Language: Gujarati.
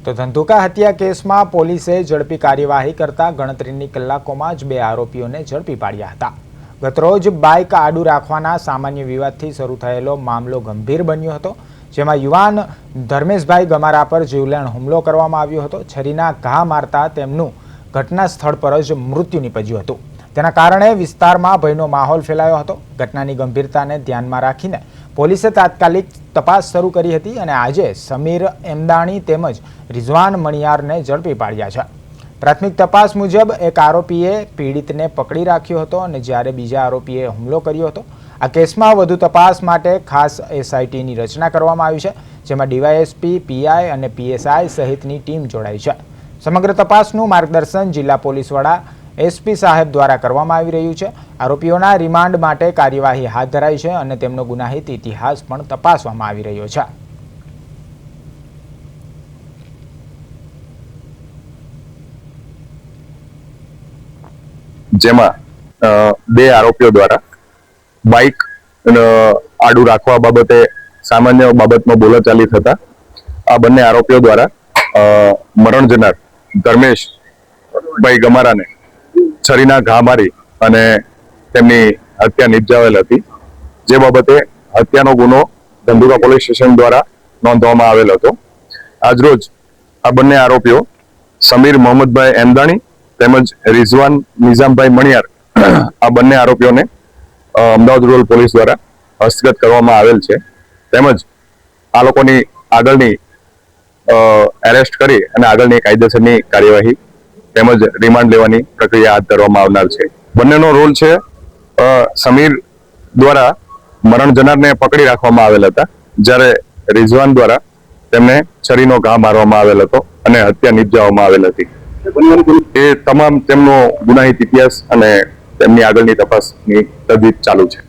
તો ધંધુકા હત્યા કેસમાં પોલીસે ઝડપી કાર્યવાહી કરતા ગણતરીની કલાકોમાં જ 2 આરોપીઓને ઝડપી પાડ્યા હતા। ગતરોજ બાઇક આડું રાખવાના સામાન્ય વિવાદથી શરૂ થયેલો મામલો ગંભીર બન્યો હતો, જેમાં યુવાન ધર્મેશભાઈ ગમારા પર જીવલેણ હુમલો કરવામાં આવ્યો હતો। છરીના ઘા મારતા તેમનું ઘટના સ્થળ પર જ મૃત્યુ નીપજ્યું હતું। તેના કારણે વિસ્તારમાં ભયનો માહોલ ફેલાયો હતો। ઘટનાની ગંભીરતાને ધ્યાનમાં રાખીને પોલીસે તાત્કાલિક તપાસ શરૂ કરી હતી અને આજે સમીર એમદાણી તેમજ રિઝવાન મણિયારને ઝડપી પાડ્યા છે। પ્રાથમિક તપાસ મુજબ એક આરોપીએ પીડિતને પકડી રાખ્યો હતો અને જ્યારે બીજા આરોપીએ હુમલો કર્યો હતો। આ કેસમાં વધુ તપાસ માટે ખાસ એસઆઈટીની રચના કરવામાં આવી છે, જેમાં ડીવાયએસપી, પીઆઈ અને પીએસઆઈ સહિતની ટીમ જોડાઈ છે। સમગ્ર તપાસનું માર્ગદર્શન જિલ્લા પોલીસ વડા એસપી સાહેબ દ્વારા કરવામાં આવી રહ્યું છે। આરોપીઓના રિમાન્ડ માટે કાર્યવાહી હાથ ધરાઈ છે અને તેમનો ગુનાહિત ઇતિહાસ પણ તપાસવામાં આવી રહ્યો છે। જેમાં 2 આરોપીઓ દ્વારા બાઇક આડું રાખવા બાબતે સામાન્ય બાબતમાં બોલાચાલી થતા આ બંને આરોપીઓ દ્વારા મરણ જનાર ધર્મેશભાઈ ગમારાને છરીના ઘા મારી અને તેમની હત્યા નિપજાવેલ હતી, જે બાબતે હત્યાનો ગુનો ધંધુકા પોલીસ સ્ટેશન દ્વારા નોંધવામાં આવેલ હતો। આજરોજ આ બંને આરોપીઓ સમીર મોહમ્મદભાઈ એમદાણી તેમજ રિઝવાન નિઝામભાઈ મણિયાર આ બંને આરોપીઓને અમદાવાદ રૂરલ પોલીસ દ્વારા હસ્તગત કરવામાં આવેલ છે, તેમજ આ લોકોની આગળની એરેસ્ટ કરી અને આગળની કાયદેસરની કાર્યવાહી તેમજ રિમાન્ડ લેવાની પ્રક્રિયા હાથ ધરવામાં આવનાર છે। બંનેનો રોલ છે, સમીર દ્વારા મરણ જનારને પકડી રાખવામાં આવેલ હતા, જ્યારે રિઝવાન દ્વારા તેમને છરીનો ઘા મારવામાં આવેલ હતો અને હત્યા નિપજાવવામાં આવેલ હતી। એ તમામ તેમનો ગુનાહિત ઇતિહાસ અને તેમની આગળની તપાસની તજવીજ ચાલુ છે।